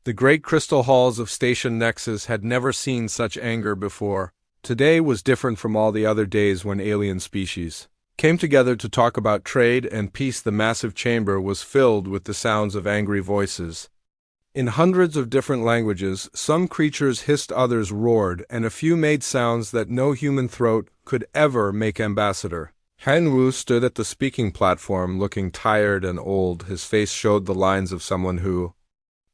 The great crystal halls of Station Nexus had never seen such anger before. Today was different from all the other days when alien species came together to talk about trade and peace. The massive chamber was filled with the sounds of angry voices. In hundreds of different languages, some creatures hissed, others roared, and a few made sounds that no human throat could ever make. Ambassador Han Wu stood at the speaking platform looking tired and old. His face showed the lines of someone who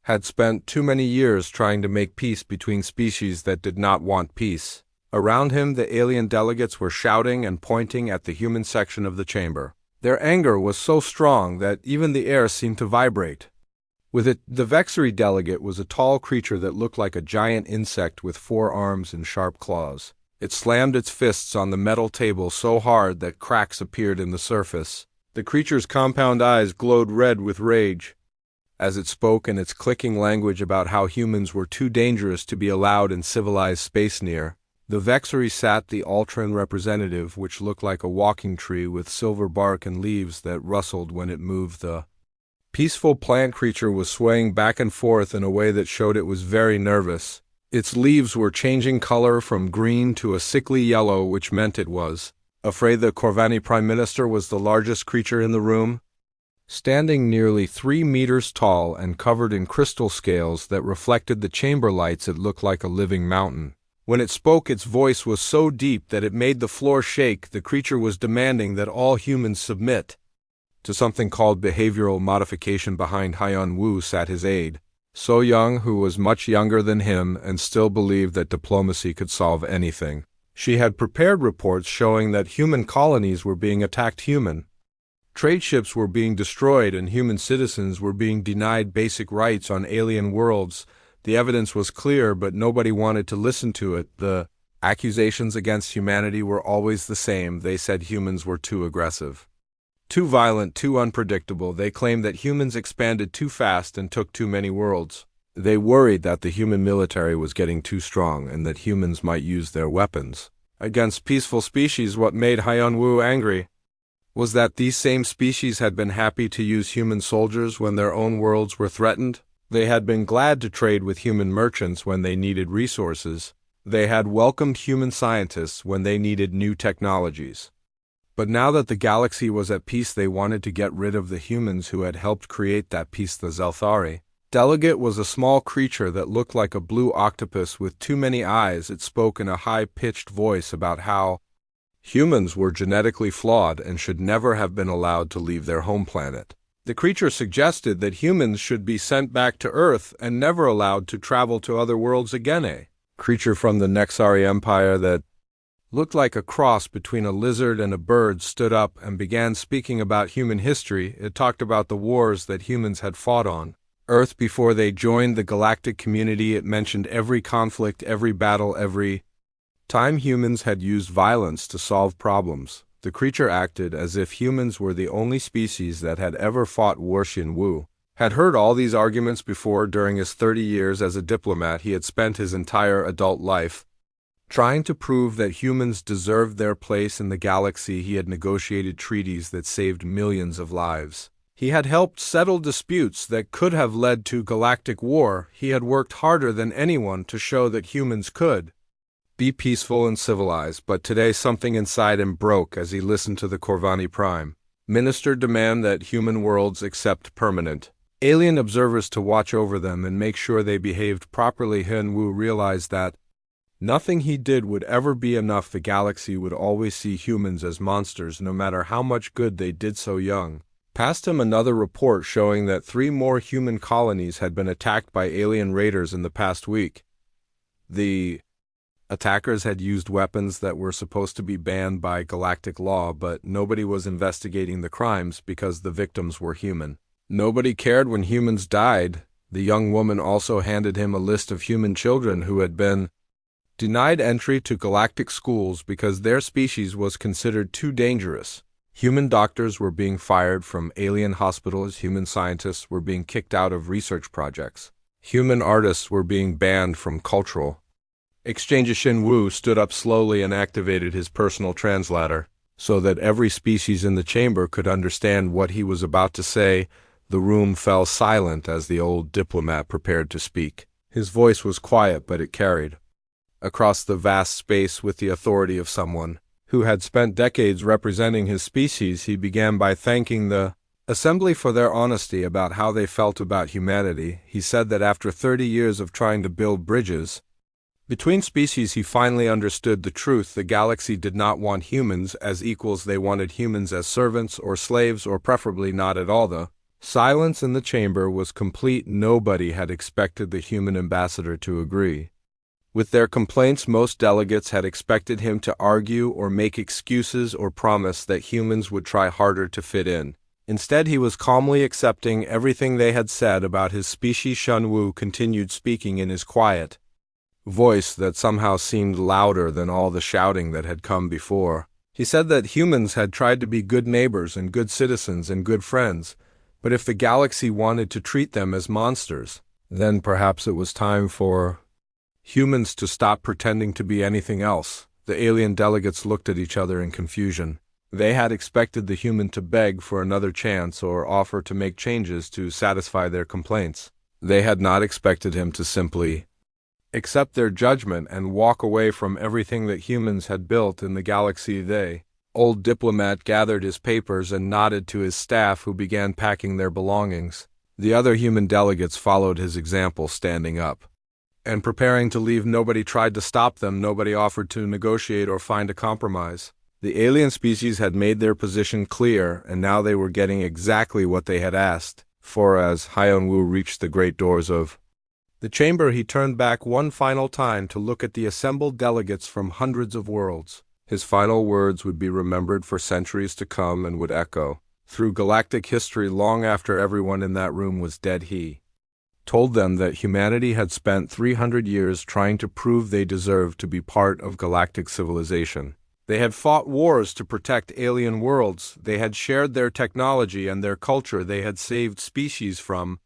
had spent too many years trying to make peace between species that did not want peace. Around him, the alien delegates were shouting and pointing at the human section of the chamber. Their anger was so strong that even the air seemed to vibrate. With it, the Vexery delegate was a tall creature that looked like a giant insect with 4 arms and sharp claws. It slammed its fists on the metal table so hard that cracks appeared in the surface. The creature's compound eyes glowed red with rage as it spoke in its clicking language about how humans were too dangerous to be allowed in civilized space near. The Vexery sat the Ultran representative, which looked like a walking tree with silver bark and leaves that rustled when it moved. The peaceful plant creature was swaying back and forth in a way that showed it was very nervous. Its leaves were changing color from green to a sickly yellow, which meant it was afraid. The Corvani Prime Minister was the largest creature in the room, standing nearly 3 meters tall and covered in crystal scales that reflected the chamber lights. It looked like a living mountain. When it spoke, its voice was so deep that it made the floor shake. The creature was demanding that all humans submit to something called behavioral modification. Behind Han Wu sat his aide, So Young, who was much younger than him and still believed that diplomacy could solve anything. She had prepared reports showing that human colonies were being attacked. Human trade ships were being destroyed and human citizens were being denied basic rights on alien worlds. The evidence was clear, but nobody wanted to listen to it. The accusations against humanity were always the same. They said humans were too aggressive, too violent, too unpredictable. They claimed that humans expanded too fast and took too many worlds. They worried that the human military was getting too strong and that humans might use their weapons against peaceful species. What made Han Wu angry was that these same species had been happy to use human soldiers when their own worlds were threatened. They had been glad to trade with human merchants when they needed resources. They had welcomed human scientists when they needed new technologies. But now that the galaxy was at peace, they wanted to get rid of the humans who had helped create that peace. The Zelthari delegate was a small creature that looked like a blue octopus with too many eyes. It spoke in a high-pitched voice about how humans were genetically flawed and should never have been allowed to leave their home planet. The creature suggested that humans should be sent back to Earth and never allowed to travel to other worlds again. A creature from the Nexari Empire that looked like a cross between a lizard and a bird stood up and began speaking about human history. It talked about the wars that humans had fought on Earth before they joined the galactic community. It mentioned every conflict, every battle, every time humans had used violence to solve problems. The creature acted as if humans were the only species that had ever fought war. Shin Wu had heard all these arguments before. During his 30 years as a diplomat, he had spent his entire adult life trying to prove that humans deserved their place in the galaxy. He had negotiated treaties that saved millions of lives. He had helped settle disputes that could have led to galactic war. He had worked harder than anyone to show that humans could be peaceful and civilized. But today something inside him broke as he listened to the Corvani Prime Minister demand that human worlds accept permanent alien observers to watch over them and make sure they behaved properly. Han Wu realized that nothing he did would ever be enough. The galaxy would always see humans as monsters, no matter how much good they did. So Young passed him another report showing that 3 more human colonies had been attacked by alien raiders in the past week. The attackers had used weapons that were supposed to be banned by galactic law, but nobody was investigating the crimes because the victims were human. Nobody cared when humans died. The young woman also handed him a list of human children who had been denied entry to galactic schools because their species was considered too dangerous. Human doctors were being fired from alien hospitals. Human scientists were being kicked out of research projects. Human artists were being banned from cultural exchanges. Shin Wu stood up slowly and activated his personal translator so that every species in the chamber could understand what he was about to say. The room fell silent as the old diplomat prepared to speak. His voice was quiet, but it carried across the vast space with the authority of someone who had spent decades representing his species. He began by thanking the assembly for their honesty about how they felt about humanity. He said that after 30 years of trying to build bridges between species, he finally understood the truth. The galaxy did not want humans as equals. They wanted humans as servants or slaves, or preferably not at all. The silence in the chamber was complete. Nobody had expected the human ambassador to agree with their complaints. Most delegates had expected him to argue or make excuses or promise that humans would try harder to fit in. Instead, he was calmly accepting everything they had said about his species. Shen Wu continued speaking in his quiet voice that somehow seemed louder than all the shouting that had come before. He said that humans had tried to be good neighbors and good citizens and good friends, but if the galaxy wanted to treat them as monsters, then perhaps it was time for humans to stop pretending to be anything else. The alien delegates looked at each other in confusion. They had expected the human to beg for another chance or offer to make changes to satisfy their complaints. They had not expected him to simply accept their judgment and walk away from everything that humans had built in the galaxy. The old diplomat gathered his papers and nodded to his staff, who began packing their belongings. The other human delegates followed his example, standing up and preparing to leave. Nobody tried to stop them. Nobody offered to negotiate or find a compromise. The alien species had made their position clear, and now they were getting exactly what they had asked for. As Hyun Woo reached the great doors of the chamber, he turned back one final time to look at the assembled delegates from hundreds of worlds. His final words would be remembered for centuries to come and would echo through galactic history long after everyone in that room was dead. He told them that humanity had spent 300 years trying to prove they deserved to be part of galactic civilization. They had fought wars to protect alien worlds. They had shared their technology and their culture. They had saved species from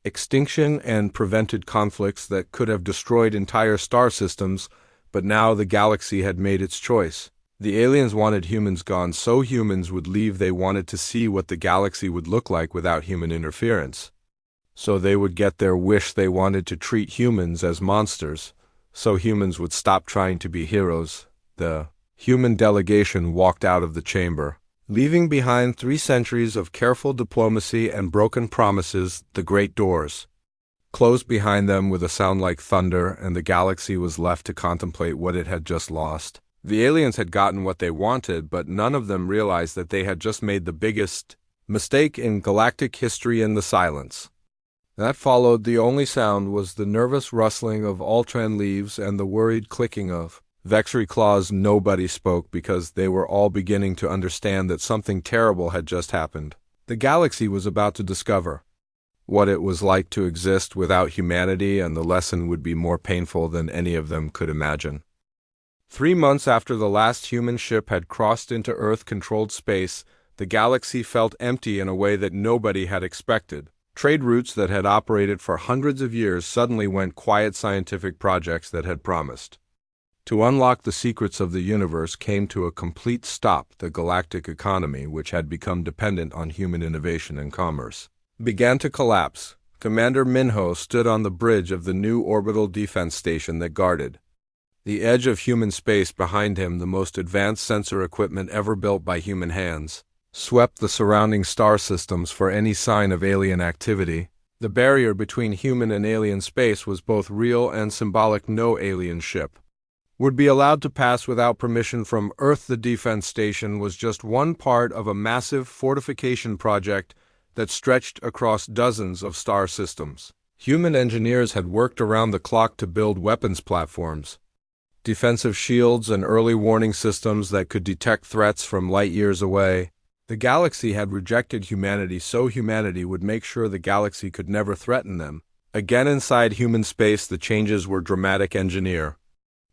extinction and prevented conflicts that could have destroyed entire star systems, but now the galaxy had made its choice. The aliens wanted humans gone so humans would leave. They wanted to see what the galaxy would look like without human interference, so they would get their wish. They wanted to treat humans as monsters, so humans would stop trying to be heroes. The human delegation walked out of the chamber, leaving behind 3 centuries of careful diplomacy and broken promises. The great doors closed behind them with a sound like thunder, and the galaxy was left to contemplate what it had just lost. The aliens had gotten what they wanted, but none of them realized that they had just made the biggest mistake in galactic history. In the silence that followed, the only sound was the nervous rustling of Ultron leaves and the worried clicking of Vexry claws. Nobody spoke because they were all beginning to understand that something terrible had just happened. The galaxy was about to discover what it was like to exist without humanity, and the lesson would be more painful than any of them could imagine. 3 months after the last human ship had crossed into Earth-controlled space, the galaxy felt empty in a way that nobody had expected. Trade routes that had operated for hundreds of years suddenly went quiet. Scientific projects that had promised to unlock the secrets of the universe came to a complete stop. The galactic economy, which had become dependent on human innovation and commerce, began to collapse. Commander Minho stood on the bridge of the new orbital defense station that guarded the edge of human space. Behind him, the most advanced sensor equipment ever built by human hands swept the surrounding star systems for any sign of alien activity. The barrier between human and alien space was both real and symbolic. No alien ship would be allowed to pass without permission from Earth. The defense station was just one part of a massive fortification project that stretched across dozens of star systems. Human engineers had worked around the clock to build weapons platforms, defensive shields, and early warning systems that could detect threats from light years away. The galaxy had rejected humanity, so humanity would make sure the galaxy could never threaten them again. Inside human space, the changes were dramatic. Engineer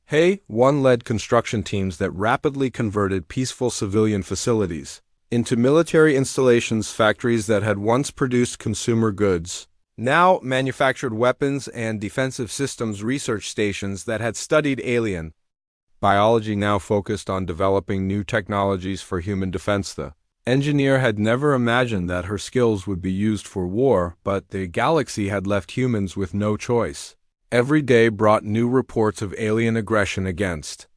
Hey-1 led construction teams that rapidly converted peaceful civilian facilities into military installations. Factories that had once produced consumer goods now manufactured weapons, and defensive systems research stations that had studied alien biology now focused on developing new technologies for human defense. The Engineer had never imagined that her skills would be used for war, but the galaxy had left humans with no choice. Every day brought new reports of alien aggression against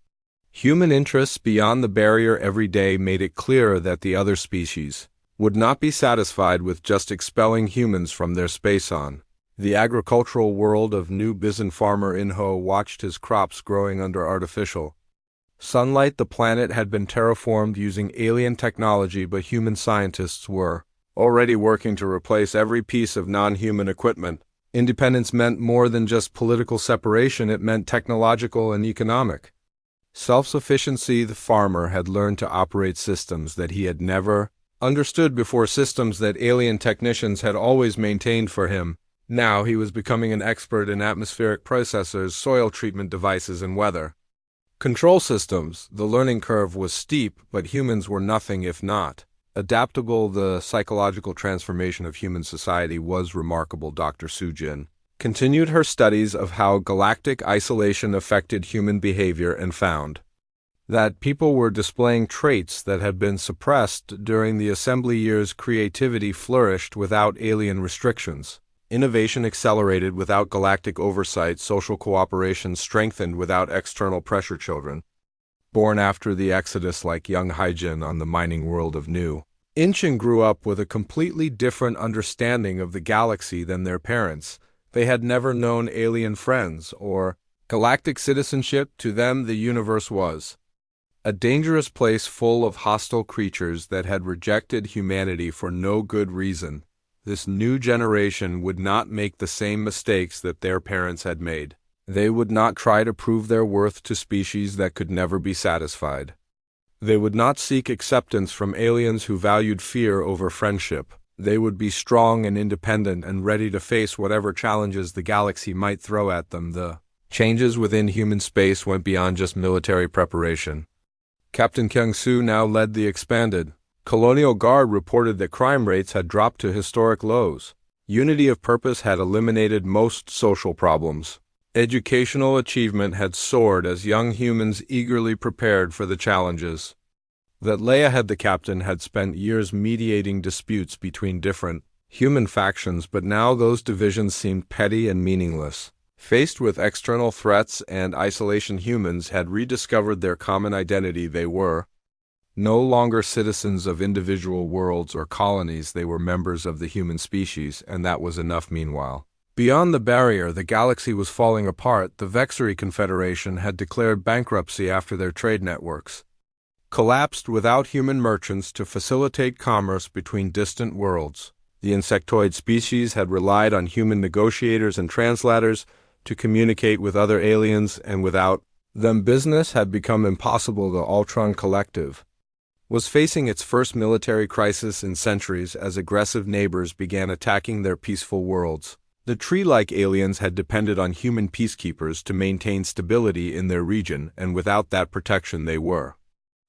human interests beyond the barrier. Every day made it clearer that the other species would not be satisfied with just expelling humans from their space on. The agricultural world of New Bizan farmer Inho watched his crops growing under artificial sunlight. The planet had been terraformed using alien technology, but human scientists were already working to replace every piece of non-human equipment. Independence meant more than just political separation, it meant technological and economic self-sufficiency. The farmer had learned to operate systems that he had never understood before, systems that alien technicians had always maintained for him. Now he was becoming an expert in atmospheric processors, soil treatment devices, and weather control systems. The learning curve was steep, but humans were nothing if not adaptable. The psychological transformation of human society was remarkable. Dr. Sujin continued her studies of how galactic isolation affected human behavior and found that people were displaying traits that had been suppressed during the assembly years. Creativity flourished without alien restrictions. Innovation accelerated without galactic oversight. Social cooperation strengthened without external pressure. Children born after the Exodus, like young Hyjin on the mining world of New Incheon, grew up with a completely different understanding of the galaxy than their parents. They had never known alien friends or galactic citizenship. To them, the universe was a dangerous place full of hostile creatures that had rejected humanity for no good reason. This new generation would not make the same mistakes that their parents had made. They would not try to prove their worth to species that could never be satisfied. They would not seek acceptance from aliens who valued fear over friendship. They would be strong and independent and ready to face whatever challenges the galaxy might throw at them. The changes within human space went beyond just military preparation. Captain Kyung-soo now led the expanded Colonial Guard. Reported that crime rates had dropped to historic lows. Unity of purpose had eliminated most social problems. Educational achievement had soared as young humans eagerly prepared for the challenges that lay ahead. The captain had spent years mediating disputes between different human factions, but now those divisions seemed petty and meaningless. Faced with external threats and isolation, humans had rediscovered their common identity. They were no longer citizens of individual worlds or colonies. They were members of the human species, and that was enough. Meanwhile, beyond the barrier, the galaxy was falling apart. The Vexery Confederation had declared bankruptcy after their trade networks collapsed without human merchants to facilitate commerce between distant worlds. The insectoid species had relied on human negotiators and translators to communicate with other aliens, and without them business had become impossible. The Ultron Collective was facing its first military crisis in centuries as aggressive neighbors began attacking their peaceful worlds. The tree-like aliens had depended on human peacekeepers to maintain stability in their region, and without that protection they were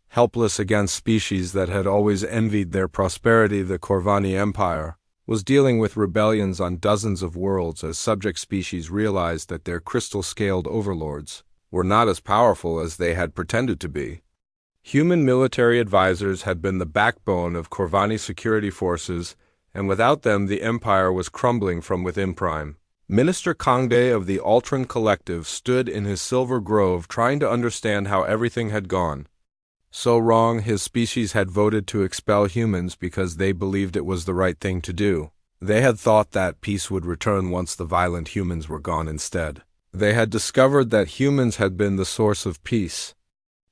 helpless against species that had always envied their prosperity. The Corvani Empire was dealing with rebellions on dozens of worlds as subject species realized that their crystal-scaled overlords were not as powerful as they had pretended to be. Human military advisors had been the backbone of Corvani security forces, and without them the empire was crumbling from within. Prime Minister Kangdae of the Ultron Collective stood in his silver grove trying to understand how everything had gone so wrong. His species had voted to expel humans because they believed it was the right thing to do. They had thought that peace would return once the violent humans were gone. Instead, they had discovered that humans had been the source of peace.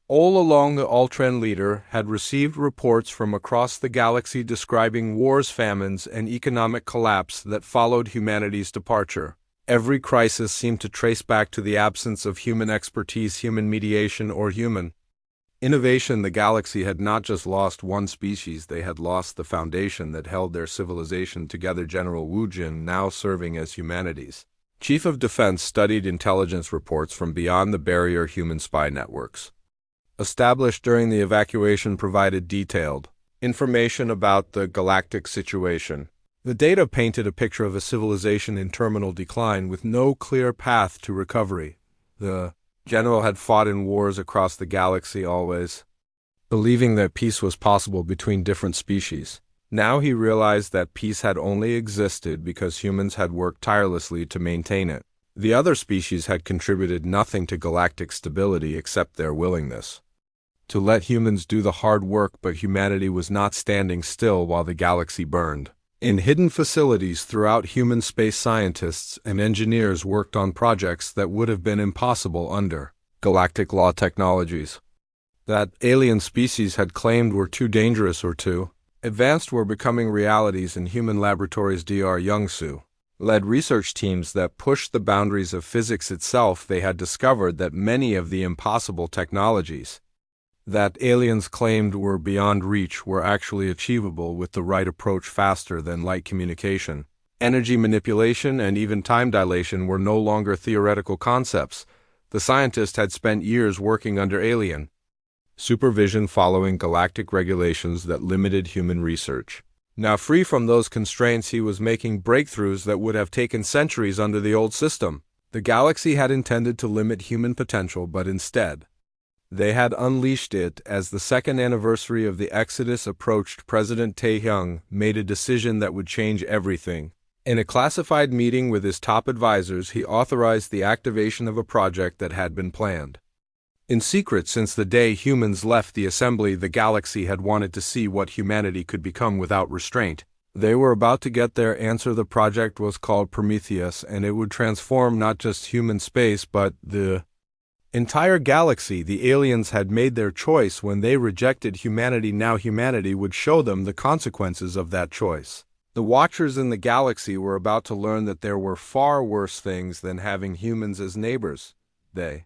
All along, the Ultron leader had received reports from across the galaxy describing wars, famines, and economic collapse that followed humanity's departure. Every crisis seemed to trace back to the absence of human expertise, human mediation, or human innovation. The galaxy had not just lost one species, they had lost the foundation that held their civilization together. General Wu Jin, now serving as humanity's Chief of Defense, studied intelligence reports from beyond the barrier. Human spy networks established during the evacuation provided detailed information about the galactic situation. The data painted a picture of a civilization in terminal decline with no clear path to recovery. The general had fought in wars across the galaxy, always believing that peace was possible between different species. Now he realized that peace had only existed because humans had worked tirelessly to maintain it. The other species had contributed nothing to galactic stability except their willingness to let humans do the hard work, but humanity was not standing still while the galaxy burned. In hidden facilities throughout, human space scientists and engineers worked on projects that would have been impossible under galactic law technologies that alien species had claimed were too dangerous or too advanced were becoming realities in human laboratories. Dr. Young-Soo led research teams that pushed the boundaries of physics itself. They had discovered that many of the impossible technologies that aliens claimed were beyond reach were actually achievable with the right approach. Faster than light communication, energy manipulation, and even time dilation were no longer theoretical concepts. The scientists had spent years working under alien supervision, following galactic regulations that limited human research. Now free from those constraints, he was making breakthroughs that would have taken centuries under the old system. The galaxy had intended to limit human potential, but instead they had unleashed it. As the second anniversary of the Exodus approached, President Tae-hyung made a decision that would change everything. In a classified meeting with his top advisors, he authorized the activation of a project that had been planned in secret since the day humans left the assembly. The galaxy had wanted to see what humanity could become without restraint. They were about to get their answer. The project was called Prometheus, and it would transform not just human space, but the entire galaxy. The aliens had made their choice when they rejected humanity. Now humanity would show them the consequences of that choice. The Watchers in the galaxy were about to learn that there were far worse things than having humans as neighbors. They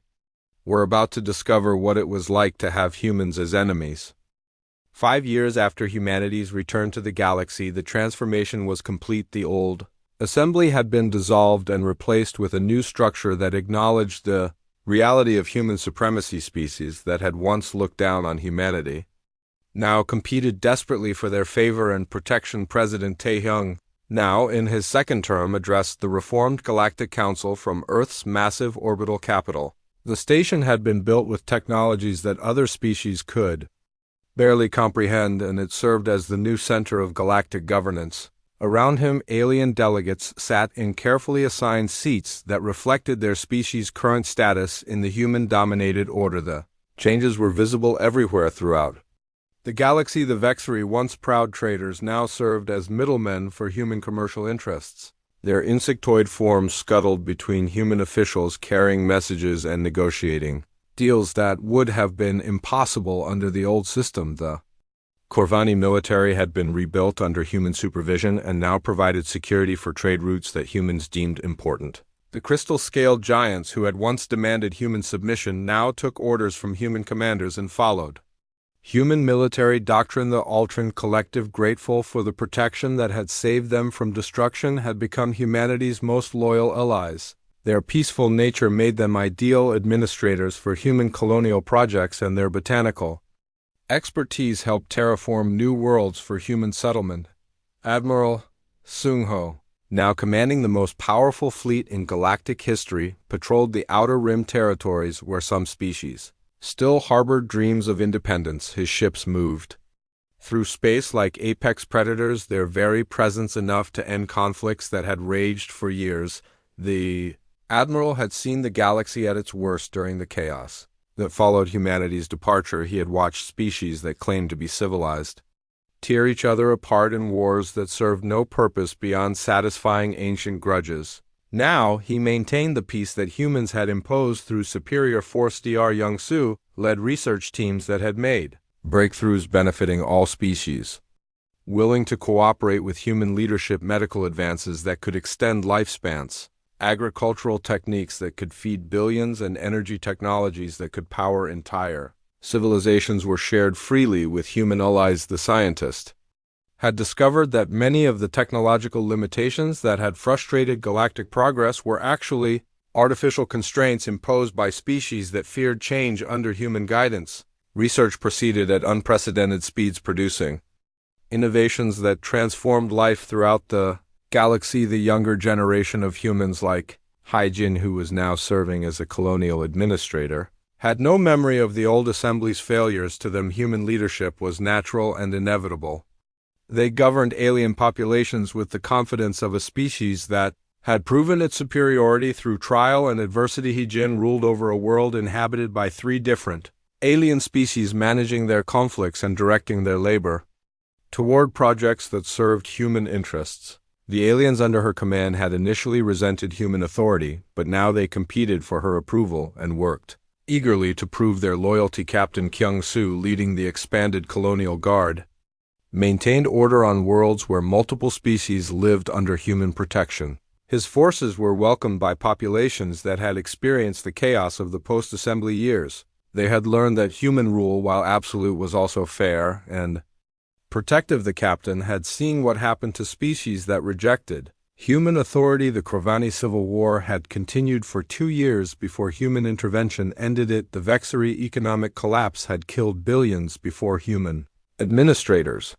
were about to discover what it was like to have humans as enemies. 5 years after humanity's return to the galaxy, the transformation was complete. The old assembly had been dissolved and replaced with a new structure that acknowledged the reality of human supremacy. Species that had once looked down on humanity now competed desperately for their favor and protection. President Tae-hyung, now in his second term, addressed the reformed Galactic Council from Earth's massive orbital capital. The station had been built with technologies that other species could barely comprehend, and it served as the new center of galactic governance. Around him, alien delegates sat in carefully assigned seats that reflected their species' current status in the human-dominated order. The changes were visible everywhere throughout the galaxy. The Vexri, once proud traders, now served as middlemen for human commercial interests. Their insectoid forms scuttled between human officials, carrying messages and negotiating deals that would have been impossible under the old system. The Corvani military had been rebuilt under human supervision and now provided security for trade routes that humans deemed important. The crystal-scaled giants who had once demanded human submission now took orders from human commanders and followed human military doctrine. The Ultron collective, grateful for the protection that had saved them from destruction, had become humanity's most loyal allies. Their peaceful nature made them ideal administrators for human colonial projects, and their botanical expertise helped terraform new worlds for human settlement. Admiral Seung-ho, now commanding the most powerful fleet in galactic history, patrolled the outer rim territories where some species still harbored dreams of independence. His ships moved through space like apex predators, their very presence enough to end conflicts that had raged for years. The Admiral had seen the galaxy at its worst during the chaos that followed humanity's departure. He had watched species that claimed to be civilized tear each other apart in wars that served no purpose beyond satisfying ancient grudges. Now he maintained the peace that humans had imposed through superior force. Dr. Young-Soo led research teams that had made breakthroughs benefiting all species, willing to cooperate with human leadership. Medical advances that could extend lifespans, agricultural techniques that could feed billions, and energy technologies that could power entire civilizations were shared freely with human allies. The scientist had discovered that many of the technological limitations that had frustrated galactic progress were actually artificial constraints imposed by species that feared change under human guidance. Research proceeded at unprecedented speeds, producing innovations that transformed life throughout the galaxy. The younger generation of humans, like Haijin, who was now serving as a colonial administrator, had no memory of the old assembly's failures. To them, human leadership was natural and inevitable. They governed alien populations with the confidence of a species that had proven its superiority through trial and adversity. He ruled over a world inhabited by 3 different alien species, managing their conflicts and directing their labor toward projects that served human interests. The aliens under her command had initially resented human authority, but now they competed for her approval and worked eagerly to prove their loyalty. Captain Kyung-soo, leading the expanded colonial guard, maintained order on worlds where multiple species lived under human protection. His forces were welcomed by populations that had experienced the chaos of the post-assembly years. They had learned that human rule, while absolute, was also fair and protective. The captain had seen what happened to species that rejected human authority. The Krovani Civil War had continued for 2 years before human intervention ended it. The Vexery economic collapse had killed billions before human administrators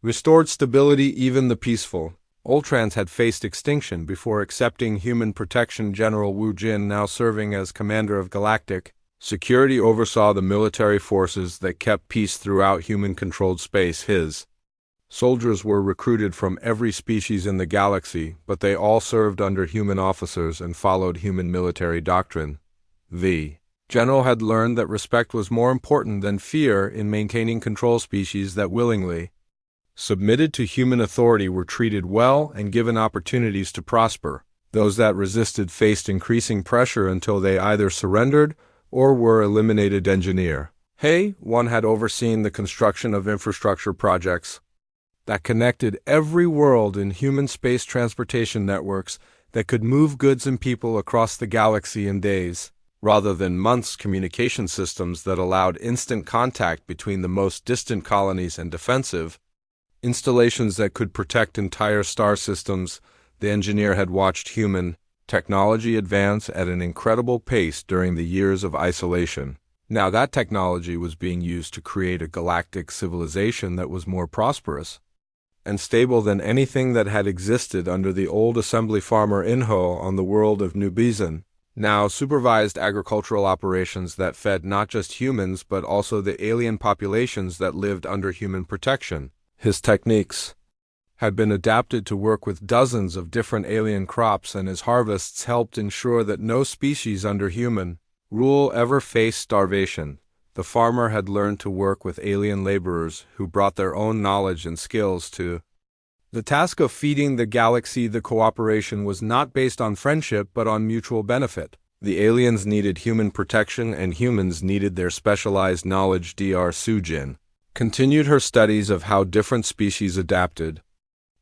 restored stability. Even the peaceful Ultrans had faced extinction before accepting human protection. General Wu Jin, now serving as commander of Galactic Security, oversaw the military forces that kept peace throughout human-controlled space. His soldiers were recruited from every species in the galaxy, but they all served under human officers and followed human military doctrine. The general had learned that respect was more important than fear in maintaining control. Species that willingly submitted to human authority were treated well and given opportunities to prosper. Those that resisted faced increasing pressure until they either surrendered or were eliminated. Engineer One had overseen the construction of infrastructure projects that connected every world in human space transportation networks that could move goods and people across the galaxy in days, rather than months. Communication systems that allowed instant contact between the most distant colonies and defensive installations that could protect entire star systems. The engineer had watched human technology advance at an incredible pace during the years of isolation. Now that technology was being used to create a galactic civilization that was more prosperous and stable than anything that had existed under the old assembly. Farmer Inho on the world of New Bizan now supervised agricultural operations that fed not just humans but also the alien populations that lived under human protection. His techniques had been adapted to work with dozens of different alien crops, and his harvests helped ensure that no species under human rule ever faced starvation. The farmer had learned to work with alien laborers who brought their own knowledge and skills to the task of feeding the galaxy. The cooperation was not based on friendship but on mutual benefit. The aliens needed human protection and humans needed their specialized knowledge. Dr. Sujin continued her studies of how different species adapted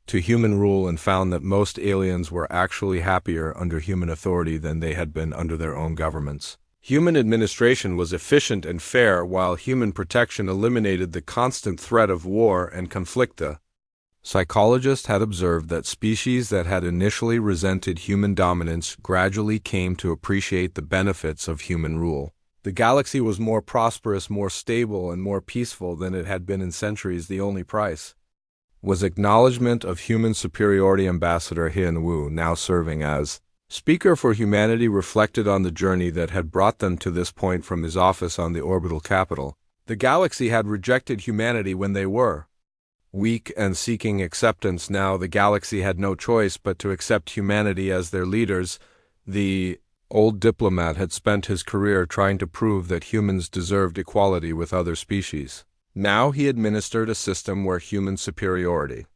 to human rule and found that most aliens were actually happier under human authority than they had been under their own governments. Human administration was efficient and fair, while human protection eliminated the constant threat of war and conflict. The psychologist had observed that species that had initially resented human dominance gradually came to appreciate the benefits of human rule. The galaxy was more prosperous, more stable, and more peaceful than it had been in centuries. The only price was acknowledgement of human superiority. Ambassador Hin Wu, now serving as Speaker for Humanity, reflected on the journey that had brought them to this point from his office on the orbital capital. The galaxy had rejected humanity when they were weak and seeking acceptance. Now the galaxy had no choice but to accept humanity as their leaders. The old diplomat had spent his career trying to prove that humans deserved equality with other species. Now he administered a system where human superiority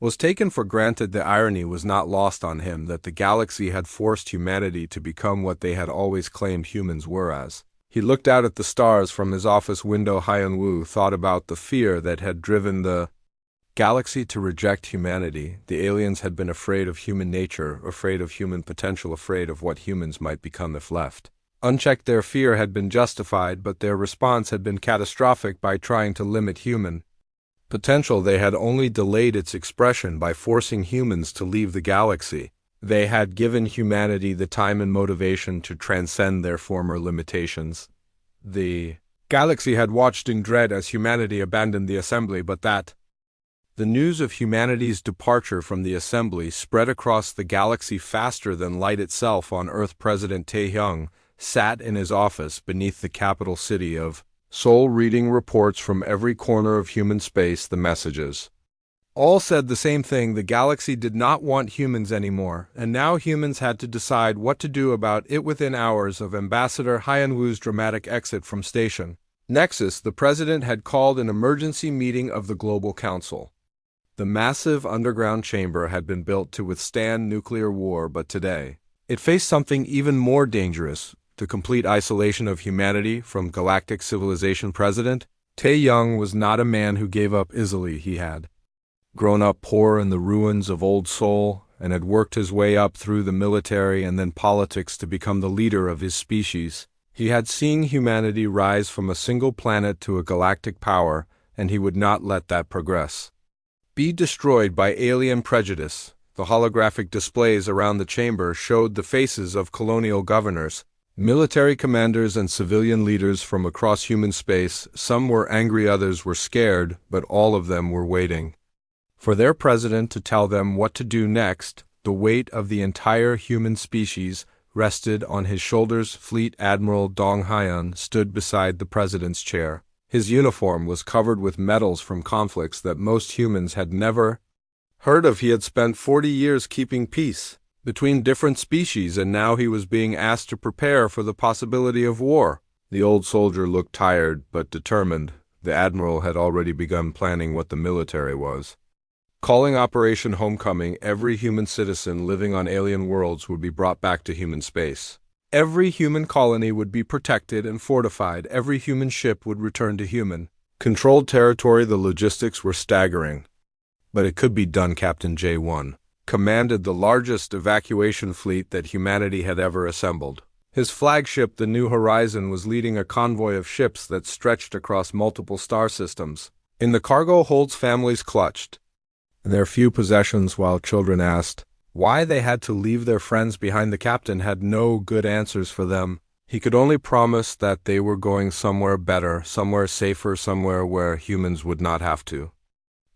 was taken for granted. The irony was not lost on him that the galaxy had forced humanity to become what they had always claimed humans were. As he looked out at the stars from his office window, Hyun Woo thought about the fear that had driven the galaxy to reject humanity. The aliens had been afraid of human nature, afraid of human potential, afraid of what humans might become if left unchecked. Their fear had been justified, but their response had been catastrophic. By trying to limit human potential, they had only delayed its expression by forcing humans to leave the galaxy. They had given humanity the time and motivation to transcend their former limitations. The galaxy had watched in dread as humanity abandoned the assembly, but that the news of humanity's departure from the assembly spread across the galaxy faster than light itself. On Earth, President Taehyung sat in his office beneath the capital city of Seoul reading reports from every corner of human space, the messages. All said the same thing: the galaxy did not want humans anymore, and now humans had to decide what to do about it. Within hours of Ambassador Hyunwoo's dramatic exit from Station Nexus, the president had called an emergency meeting of the Global Council. The massive underground chamber had been built to withstand nuclear war, but today it faced something even more dangerous: the complete isolation of humanity from galactic civilization. President Tae-young was not a man who gave up easily. He had grown up poor in the ruins of old Seoul and had worked his way up through the military and then politics to become the leader of his species. He had seen humanity rise from a single planet to a galactic power, and he would not let that progress be destroyed by alien prejudice. The holographic displays around the chamber showed the faces of colonial governors, military commanders, and civilian leaders from across human space. Some were angry, others were scared, but all of them were waiting for their president to tell them what to do next. The weight of the entire human species rested on his shoulders. Fleet Admiral Dong Hyun stood beside the president's chair. His uniform was covered with medals from conflicts that most humans had never heard of. He had spent 40 years keeping peace between different species, and now he was being asked to prepare for the possibility of war. The old soldier looked tired but determined. The admiral had already begun planning what the military was calling Operation Homecoming. Every human citizen living on alien worlds would be brought back to human space. Every human colony would be protected and fortified. Every human ship would return to human-controlled territory. The logistics were staggering, but it could be done. Captain J1 commanded the largest evacuation fleet that humanity had ever assembled. His flagship, the New Horizon, was leading a convoy of ships that stretched across multiple star systems. In the cargo holds, families clutched their few possessions while children asked why they had to leave their friends behind. The captain had no good answers for them. He could only promise that they were going somewhere better, somewhere safer, somewhere where humans would not have to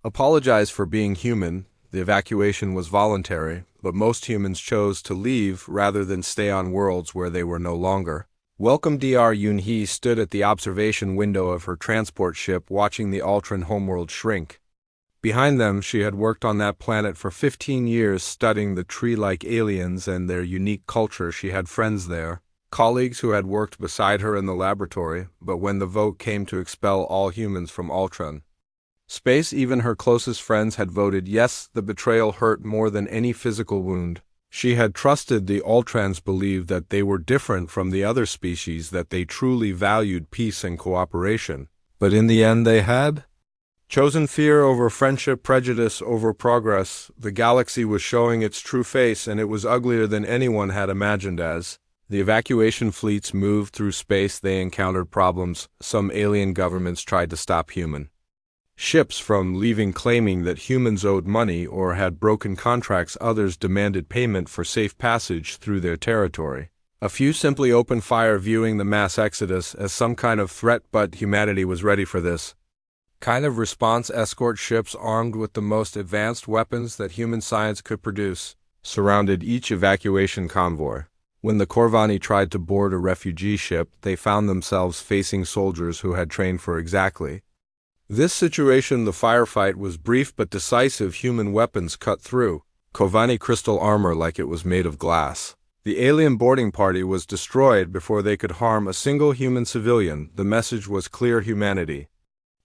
apologize for being human. The evacuation was voluntary, but most humans chose to leave rather than stay on worlds where they were no longer welcome. Dr. Yoon-hee stood at the observation window of her transport ship, watching the Ultron homeworld shrink. Behind them, she had worked on that planet for 15 years, studying the tree-like aliens and their unique culture. She had friends there, colleagues who had worked beside her in the laboratory, but when the vote came to expel all humans from Ultron space, even her closest friends had voted yes. The betrayal hurt more than any physical wound. She had trusted the Ultrons, believed that they were different from the other species, that they truly valued peace and cooperation. But in the end they had chosen fear over friendship, prejudice over progress. The galaxy was showing its true face, and it was uglier than anyone had imagined. As the evacuation fleets moved through space, they encountered problems. Some alien governments tried to stop human ships from leaving, claiming that humans owed money or had broken contracts. Others demanded payment for safe passage through their territory. A few simply opened fire, viewing the mass exodus as some kind of threat, but humanity was ready for this kind of response. Escort ships armed with the most advanced weapons that human science could produce surrounded each evacuation convoy. When the Corvani tried to board a refugee ship, they found themselves facing soldiers who had trained for exactly this situation. The firefight was brief but decisive. Human weapons cut through Corvani crystal armor like it was made of glass. The alien boarding party was destroyed before they could harm a single human civilian. The message was clear: humanity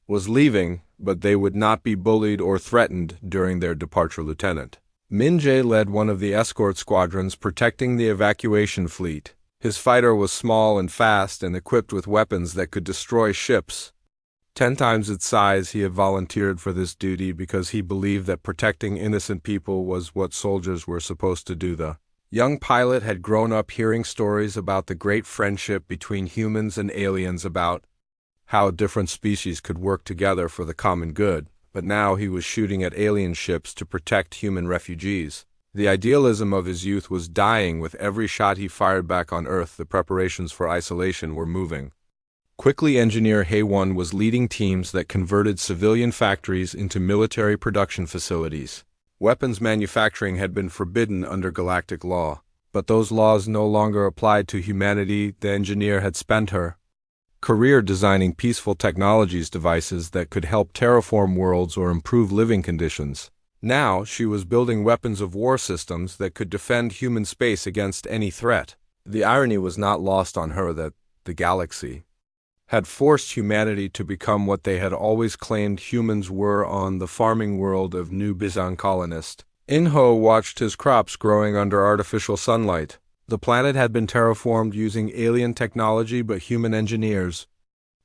was leaving, but they would not be bullied or threatened during their departure. Lieutenant Min Jae led one of the escort squadrons protecting the evacuation fleet. His fighter was small and fast and equipped with weapons that could destroy ships 10 times its size. He had volunteered for this duty because he believed that protecting innocent people was what soldiers were supposed to do. The young pilot had grown up hearing stories about the great friendship between humans and aliens, about how different species could work together for the common good, but now he was shooting at alien ships to protect human refugees. The idealism of his youth was dying with every shot he fired back on Earth. The preparations for isolation were moving quickly. Engineer Hae-won was leading teams that converted civilian factories into military production facilities. Weapons manufacturing had been forbidden under galactic law. But those laws no longer applied to humanity. The engineer had spent her career designing peaceful technologies devices that could help terraform worlds or improve living conditions. Now she was building weapons of war systems that could defend human space against any threat. The irony was not lost on her that the galaxy had forced humanity to become what they had always claimed humans were on the farming world of New Bizan colonist. Inho watched his crops growing under artificial sunlight. The planet had been terraformed using alien technology, but human engineers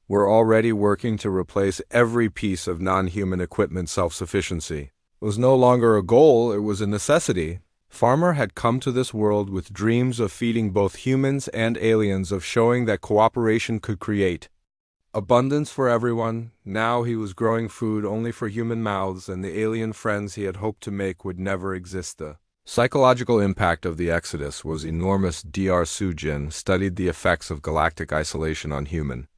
were already working to replace every piece of non-human equipment. Self-sufficiency was no longer a goal, it was a necessity. Farmer had come to this world with dreams of feeding both humans and aliens, of showing that cooperation could create abundance for everyone. Now he was growing food only for human mouths, and the alien friends he had hoped to make would never exist. The psychological impact of the exodus was enormous. Dr. Sujin studied the effects of galactic isolation on human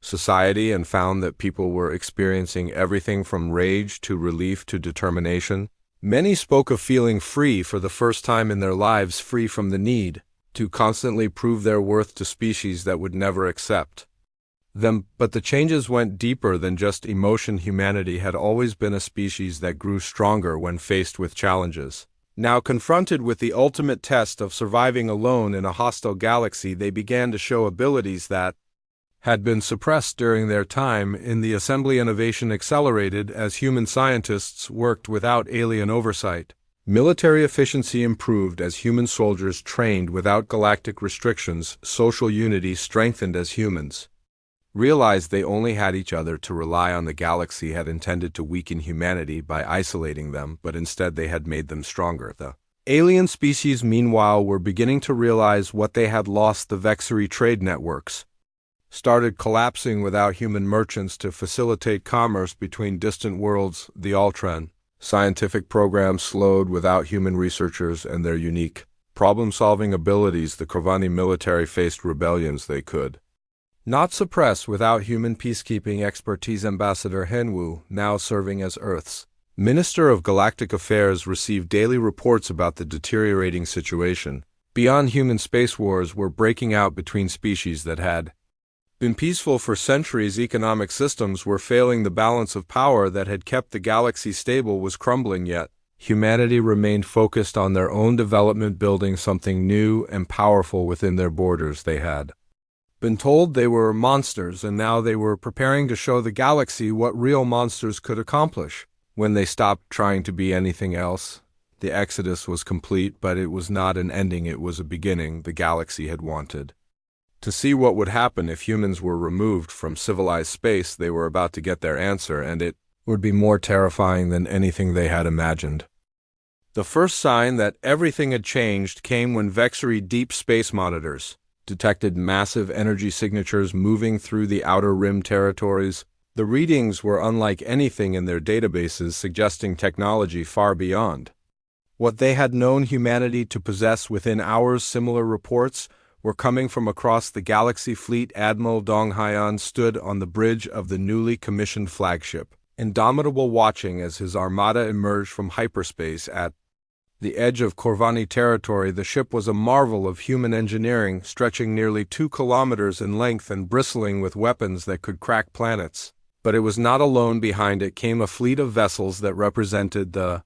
society and found that people were experiencing everything from rage to relief to determination. Many spoke of feeling free for the first time in their lives, free from the need to constantly prove their worth to species that would never accept them. But the changes went deeper than just emotion. Humanity had always been a species that grew stronger when faced with challenges. Now, confronted with the ultimate test of surviving alone in a hostile galaxy, they began to show abilities that had been suppressed during their time in the assembly. Innovation accelerated as human scientists worked without alien oversight. Military efficiency improved as human soldiers trained without galactic restrictions. Social unity strengthened as humans realized they only had each other to rely on. The galaxy had intended to weaken humanity by isolating them, but instead they had made them stronger. The alien species, meanwhile, were beginning to realize what they had lost. The Vexery trade networks started collapsing without human merchants to facilitate commerce between distant worlds. The Altran scientific programs slowed without human researchers and their unique problem-solving abilities. The Corvani military faced rebellions they could not suppress without human peacekeeping expertise. Ambassador Henwu, now serving as Earth's Minister of Galactic Affairs, received daily reports about the deteriorating situation. Beyond human space wars were breaking out between species that had been peaceful for centuries. Economic systems were failing. The balance of power that had kept the galaxy stable was crumbling, yet humanity remained focused on their own development, building something new and powerful within their borders. They had been told they were monsters, and now they were preparing to show the galaxy what real monsters could accomplish. When they stopped trying to be anything else, the exodus was complete, but it was not an ending, it was a beginning. The galaxy had wanted to see what would happen if humans were removed from civilized space. They were about to get their answer, and it would be more terrifying than anything they had imagined. The first sign that everything had changed came when Vexery deep space monitors detected massive energy signatures moving through the Outer Rim territories. The readings were unlike anything in their databases, suggesting technology far beyond what they had known humanity to possess. Within hours, similar reports were coming from across the galaxy. Fleet Admiral Dong Haiyan stood on the bridge of the newly commissioned flagship, indomitable, watching as his armada emerged from hyperspace. At the edge of Corvani territory, the ship was a marvel of human engineering, stretching nearly 2 kilometers in length and bristling with weapons that could crack planets. But it was not alone. Behind it came a fleet of vessels that represented the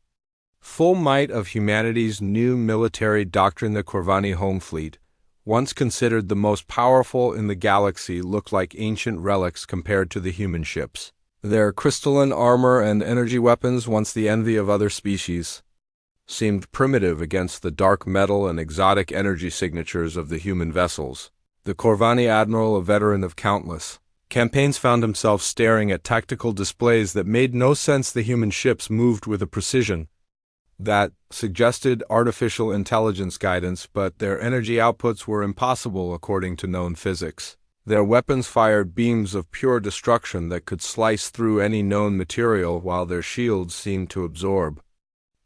full might of humanity's new military doctrine. The Corvani home fleet, once considered the most powerful in the galaxy, looked like ancient relics compared to the human ships. Their crystalline armor and energy weapons, once the envy of other species, seemed primitive against the dark metal and exotic energy signatures of the human vessels. The Corvani admiral, a veteran of countless campaigns, found himself staring at tactical displays that made no sense. The human ships moved with a precision that suggested artificial intelligence guidance, but their energy outputs were impossible according to known physics. Their weapons fired beams of pure destruction that could slice through any known material, while their shields seemed to absorb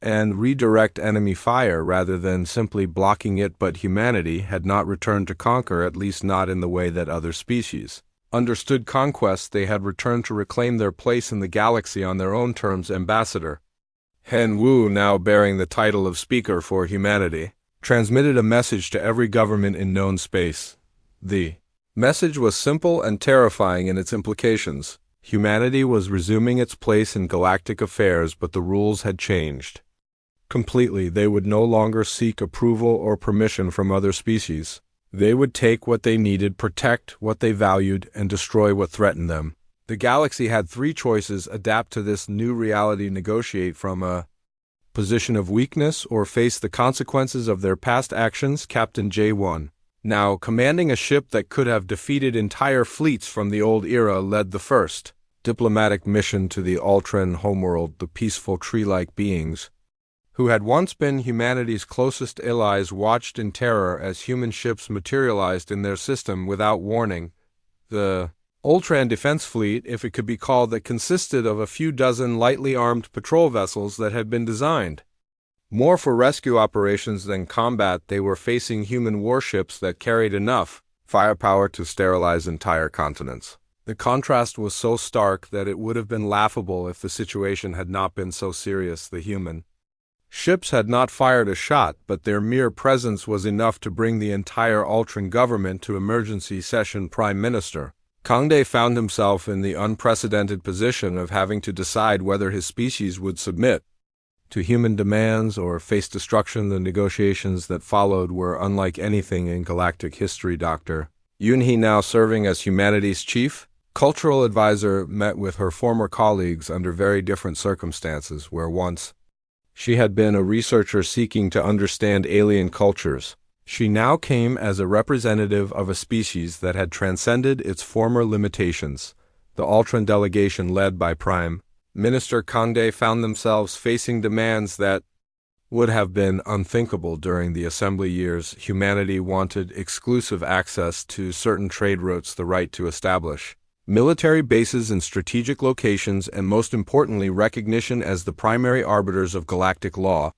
and redirect enemy fire rather than simply blocking it. But humanity had not returned to conquer, at least not in the way that other species understood conquest. They had returned to reclaim their place in the galaxy on their own terms. Ambassador Hen Wu, now bearing the title of Speaker for Humanity, transmitted a message to every government in known space. The message was simple and terrifying in its implications. Humanity was resuming its place in galactic affairs, but the rules had changed completely. They would no longer seek approval or permission from other species. They would take what they needed, protect what they valued, and destroy what threatened them. The galaxy had three choices: adapt to this new reality, negotiate from a position of weakness, or face the consequences of their past actions. Captain J1, now commanding a ship that could have defeated entire fleets from the old era, led the first diplomatic mission to the Ultran homeworld. The peaceful tree-like beings, who had once been humanity's closest allies, watched in terror as human ships materialized in their system without warning. The Ultran defense fleet, if it could be called, that consisted of a few dozen lightly armed patrol vessels that had been designed more for rescue operations than combat. They were facing human warships that carried enough firepower to sterilize entire continents. The contrast was so stark that it would have been laughable if the situation had not been so serious. The human ships had not fired a shot, but their mere presence was enough to bring the entire Ultran government to emergency session. Prime Minister Kangde found himself in the unprecedented position of having to decide whether his species would submit to human demands or face destruction. The negotiations that followed were unlike anything in galactic history. Dr. Yunhee, now serving as humanity's chief cultural advisor, met with her former colleagues under very different circumstances. Where once she had been a researcher seeking to understand alien cultures, she now came as a representative of a species that had transcended its former limitations. The Ultran delegation, led by Prime Minister Kangde, found themselves facing demands that would have been unthinkable during the assembly years. Humanity wanted exclusive access to certain trade routes, the right to establish military bases in strategic locations, and most importantly, recognition as the primary arbiters of galactic law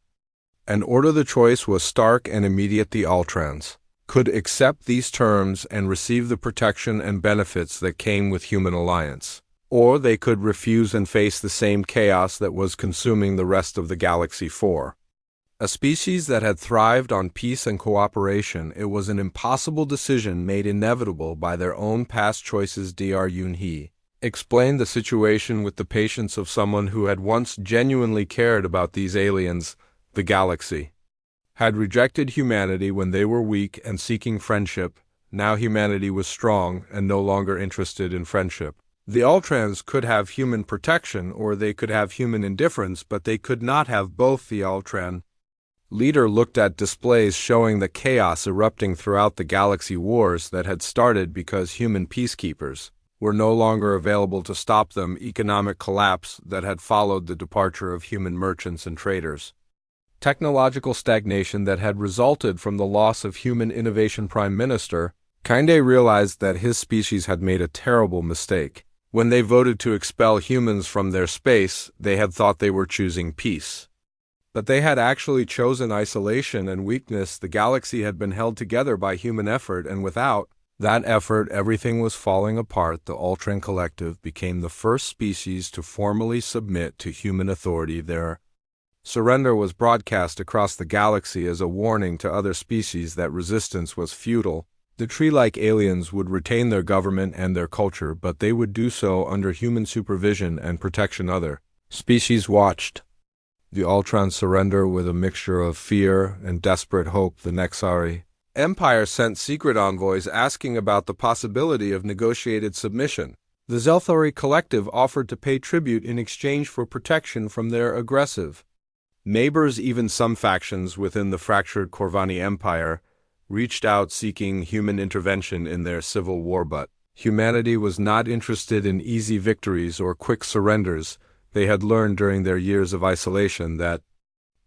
and order. The choice was stark and immediate. The Ultrans could accept these terms and receive the protection and benefits that came with human alliance, or they could refuse and face the same chaos that was consuming the rest of the galaxy. For a species that had thrived on peace and cooperation, it was an impossible decision made inevitable by their own past choices. Dr. Yunhee explained the situation with the patience of someone who had once genuinely cared about these aliens. The galaxy had rejected humanity when they were weak and seeking friendship. Now humanity was strong and no longer interested in friendship. The Ultrans could have human protection or they could have human indifference, but they could not have both. The Ultran leader looked at displays showing the chaos erupting throughout the galaxy, wars that had started because human peacekeepers were no longer available to stop them, economic collapse that had followed the departure of human merchants and traders, technological stagnation that had resulted from the loss of human innovation. Prime Minister Kangde realized that his species had made a terrible mistake. When they voted to expel humans from their space, they had thought they were choosing peace, but they had actually chosen isolation and weakness. The galaxy had been held together by human effort, and without that effort, everything was falling apart. The Ultran Collective became the first species to formally submit to human authority. Their surrender was broadcast across the galaxy as a warning to other species that resistance was futile. The tree-like aliens would retain their government and their culture, but they would do so under human supervision and protection. Other species watched the Ultran surrender with a mixture of fear and desperate hope. The Nexari Empire sent secret envoys asking about the possibility of negotiated submission. The Zelthori Collective offered to pay tribute in exchange for protection from their aggressive neighbors. Even some factions within the fractured Corvani Empire reached out seeking human intervention in their civil war, but humanity was not interested in easy victories or quick surrenders. They had learned during their years of isolation that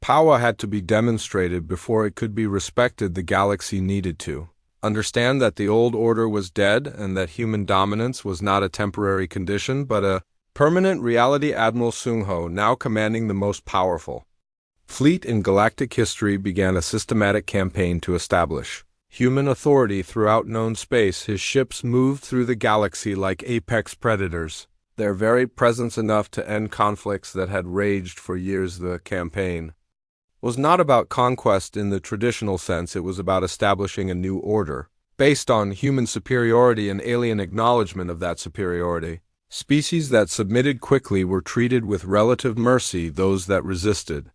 power had to be demonstrated before it could be respected. The galaxy needed to understand that the old order was dead and that human dominance was not a temporary condition but a permanent reality. Admiral Sungho, now commanding the most powerful fleet in galactic history, began a systematic campaign to establish human authority throughout known space. His ships moved through the galaxy like apex predators, their very presence enough to end conflicts that had raged for years. The campaign was not about conquest in the traditional sense. It was about establishing a new order, based on human superiority and alien acknowledgement of that superiority. Species that submitted quickly were treated with relative mercy. Those that resisted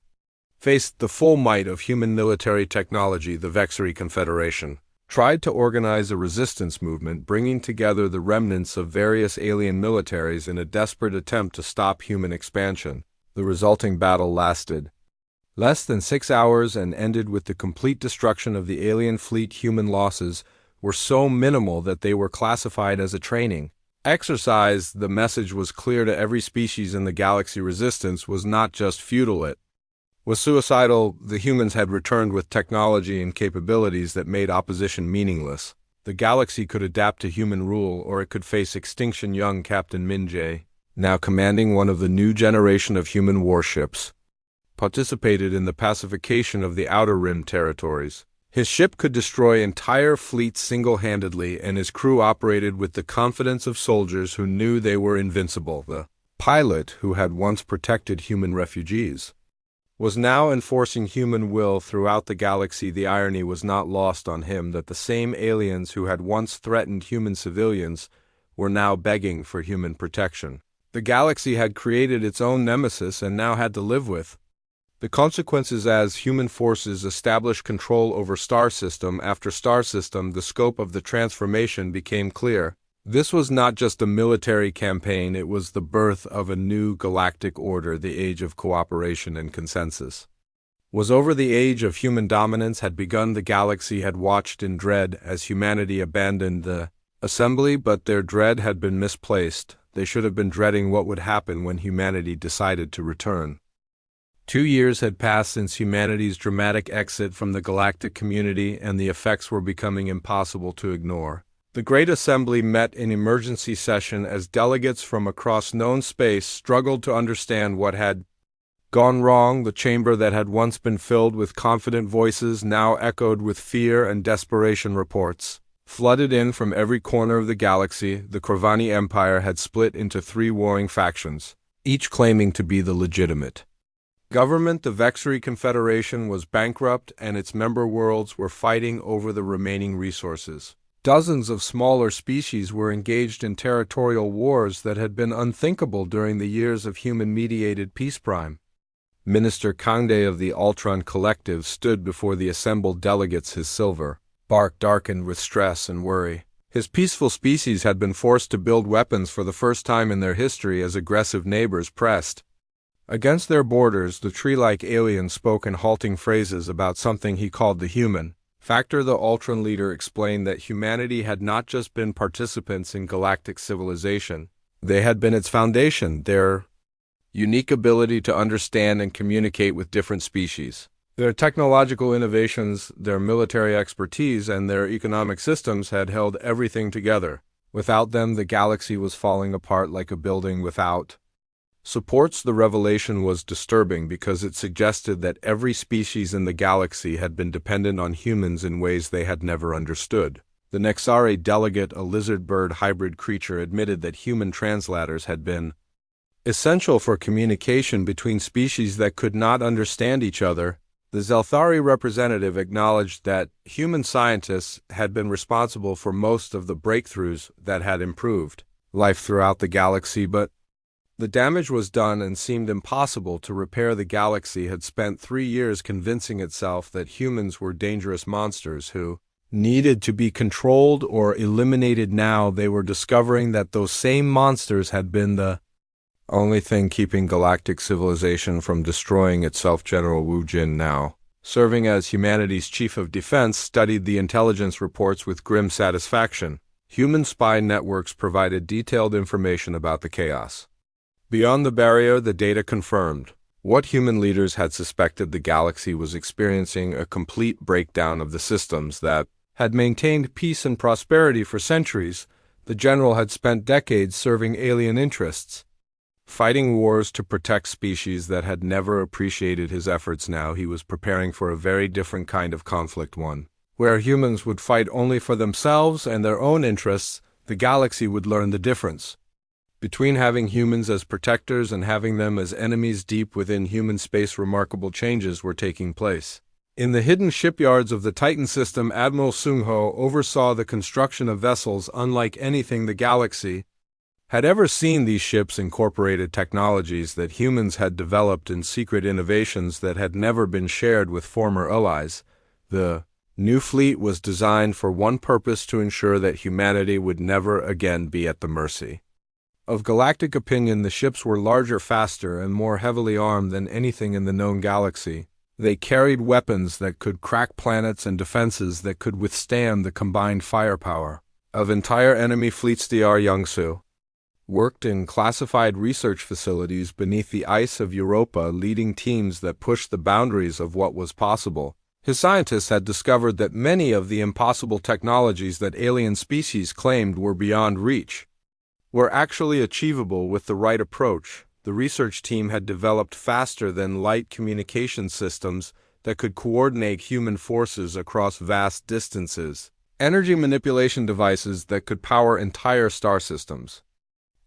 faced the full might of human military technology. The Vexery Confederation tried to organize a resistance movement, bringing together the remnants of various alien militaries in a desperate attempt to stop human expansion. The resulting battle lasted less than 6 hours and ended with the complete destruction of the alien fleet. Human losses were so minimal that they were classified as a training exercise. The message was clear to every species in the galaxy: resistance was not just futile, it was suicidal. The humans had returned with technology and capabilities that made opposition meaningless. The galaxy could adapt to human rule, or it could face extinction. Young Captain Minjay, now commanding one of the new generation of human warships, participated in the pacification of the Outer Rim territories. His ship could destroy entire fleets single-handedly, and his crew operated with the confidence of soldiers who knew they were invincible. The pilot, who had once protected human refugees, was now enforcing human will throughout the galaxy. The irony was not lost on him that the same aliens who had once threatened human civilians were now begging for human protection. The galaxy had created its own nemesis and now had to live with the consequences as human forces established control over star system after star system. The scope of the transformation became clear. This was not just a military campaign, it was the birth of a new galactic order. The age of cooperation and consensus was over. The age of human dominance had begun. The galaxy had watched in dread as humanity abandoned the assembly, but their dread had been misplaced. They should have been dreading what would happen when humanity decided to return. 2 years had passed since humanity's dramatic exit from the galactic community, and the effects were becoming impossible to ignore. The Great Assembly met in emergency session as delegates from across known space struggled to understand what had gone wrong. The chamber that had once been filled with confident voices now echoed with fear and desperation. Reports flooded in from every corner of the galaxy. The Corvani Empire had split into 3 warring factions, each claiming to be the legitimate government. The Vexery Confederation was bankrupt, and its member worlds were fighting over the remaining resources. Dozens of smaller species were engaged in territorial wars that had been unthinkable during the years of human-mediated peace. Prime Minister Kangde of the Ultron Collective stood before the assembled delegates, his silver bark darkened with stress and worry. His peaceful species had been forced to build weapons for the first time in their history as aggressive neighbors pressed against their borders. The tree-like alien spoke in halting phrases about something he called the human factor. The Ultron leader explained that humanity had not just been participants in galactic civilization, they had been its foundation. Their unique ability to understand and communicate with different species, their technological innovations, their military expertise, and their economic systems had held everything together. Without them, the galaxy was falling apart like a building without supports. The revelation was disturbing because it suggested that every species in the galaxy had been dependent on humans in ways they had never understood. The Nexare delegate, a lizard-bird hybrid creature, admitted that human translators had been essential for communication between species that could not understand each other. The Zelthari representative acknowledged that human scientists had been responsible for most of the breakthroughs that had improved life throughout the galaxy, but the damage was done and seemed impossible to repair. The galaxy had spent 3 years convincing itself that humans were dangerous monsters who needed to be controlled or eliminated. Now they were discovering that those same monsters had been the only thing keeping galactic civilization from destroying itself. General Wu Jin, now serving as humanity's chief of defense, studied the intelligence reports with grim satisfaction. Human spy networks provided detailed information about the chaos beyond the barrier. The data confirmed what human leaders had suspected. The galaxy was experiencing a complete breakdown of the systems that had maintained peace and prosperity for centuries. The general had spent decades serving alien interests, fighting wars to protect species that had never appreciated his efforts. Now he was preparing for a very different kind of conflict, one where humans would fight only for themselves and their own interests. The galaxy would learn the difference Between having humans as protectors and having them as enemies deep within human space, remarkable changes were taking place. In the hidden shipyards of the Titan system, Admiral Sung-ho oversaw the construction of vessels unlike anything the galaxy had ever seen. These ships incorporated technologies that humans had developed and secret innovations that had never been shared with former allies. The new fleet was designed for one purpose: to ensure that humanity would never again be at the mercy of Galactic opinion. The ships were larger, faster, and more heavily armed than anything in the known galaxy. They carried weapons that could crack planets and defenses that could withstand the combined firepower of entire enemy fleets. Dr. Young-soo worked in classified research facilities beneath the ice of Europa, leading teams that pushed the boundaries of what was possible. His scientists had discovered that many of the impossible technologies that alien species claimed were beyond reach were actually achievable with the right approach. The research team had developed faster-than-light communication systems that could coordinate human forces across vast distances, energy manipulation devices that could power entire star systems,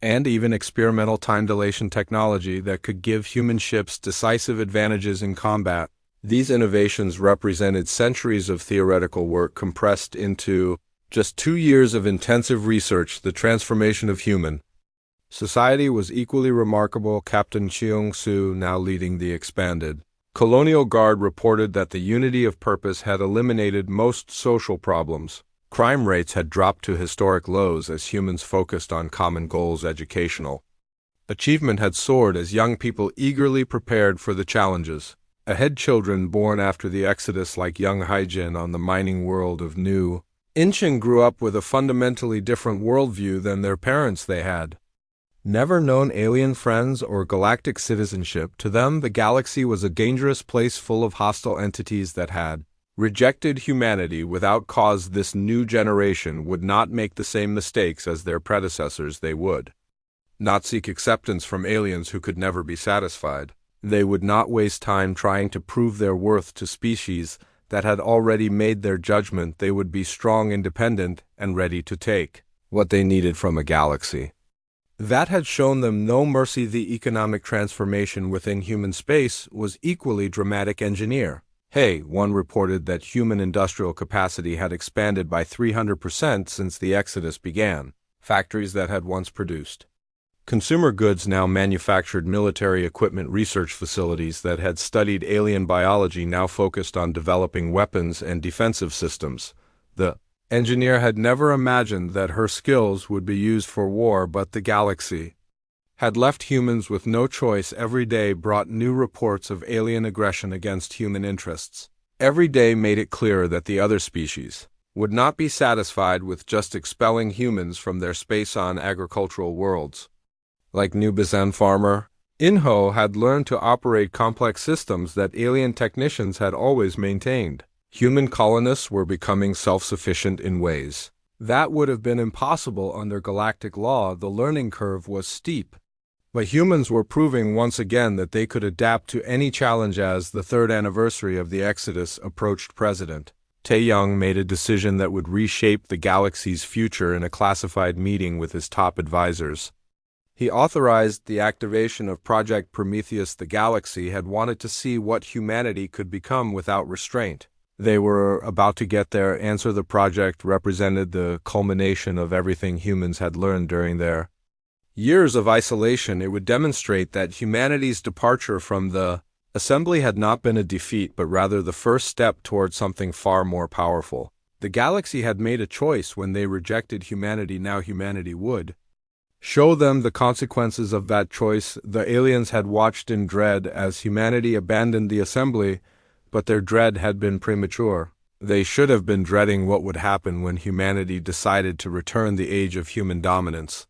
and even experimental time dilation technology that could give human ships decisive advantages in combat. These innovations represented centuries of theoretical work compressed into just 2 years of intensive research. The transformation of human society was equally remarkable. Captain Cheong-soo, now leading the expanded Colonial Guard, reported that the unity of purpose had eliminated most social problems. Crime rates had dropped to historic lows as humans focused on common goals. Educational achievement had soared as young people eagerly prepared for the challenges ahead. Children born after the Exodus, like young Haijin on the mining world of New Incheon, grew up with a fundamentally different worldview than their parents. They had never known alien friends or galactic citizenship. To them, the galaxy was a dangerous place full of hostile entities that had rejected humanity without cause. This new generation would not make the same mistakes as their predecessors. They would not seek acceptance from aliens who could never be satisfied. They would not waste time trying to prove their worth to species that had already made their judgment. They would be strong, independent, and ready to take what they needed from a galaxy that had shown them no mercy. The economic transformation within human space was equally dramatic. Engineer one reported that human industrial capacity had expanded by 300% since the Exodus began. Factories that had once produced consumer goods now manufactured military equipment. Research facilities that had studied alien biology now focused on developing weapons and defensive systems. The engineer had never imagined that her skills would be used for war, but the galaxy had left humans with no choice. Every day brought new reports of alien aggression against human interests. Every day made it clearer that the other species would not be satisfied with just expelling humans from their space-on agricultural worlds. Like New Bizan farmer, Inho had learned to operate complex systems that alien technicians had always maintained. Human colonists were becoming self-sufficient in ways that would have been impossible under galactic law. The learning curve was steep, but humans were proving once again that they could adapt to any challenge. As the 3rd anniversary of the Exodus approached, President Tae-young made a decision that would reshape the galaxy's future. In a classified meeting with his top advisors, he authorized the activation of Project Prometheus. The galaxy had wanted to see what humanity could become without restraint. They were about to get their answer. The project represented the culmination of everything humans had learned during their years of isolation. It would demonstrate that humanity's departure from the assembly had not been a defeat, but rather the first step toward something far more powerful. The galaxy had made a choice when they rejected humanity. Now humanity would show them the consequences of that choice. The aliens had watched in dread as humanity abandoned the assembly, but their dread had been premature. They should have been dreading what would happen when humanity decided to return. The age of human dominance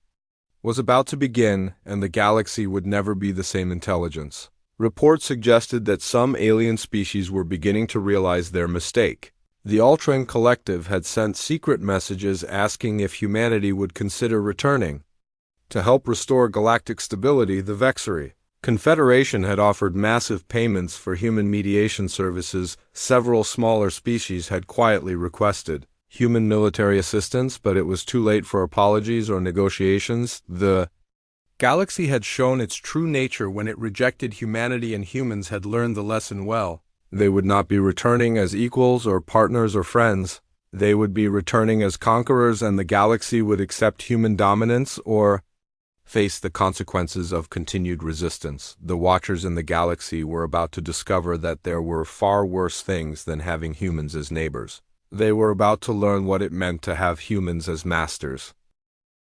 was about to begin, and the galaxy would never be the same. Intelligence reports suggested that some alien species were beginning to realize their mistake. The Ultron Collective had sent secret messages asking if humanity would consider returning to help restore galactic stability. The Vexery Confederation had offered massive payments for human mediation services. Several smaller species had quietly requested human military assistance, but it was too late for apologies or negotiations. The Galaxy had shown its true nature when it rejected humanity, and humans had learned the lesson well. They would not be returning as equals or partners or friends. They would be returning as conquerors, and the galaxy would accept human dominance or face the consequences of continued resistance. The Watchers in the galaxy were about to discover that there were far worse things than having humans as neighbors. They were about to learn what it meant to have humans as masters.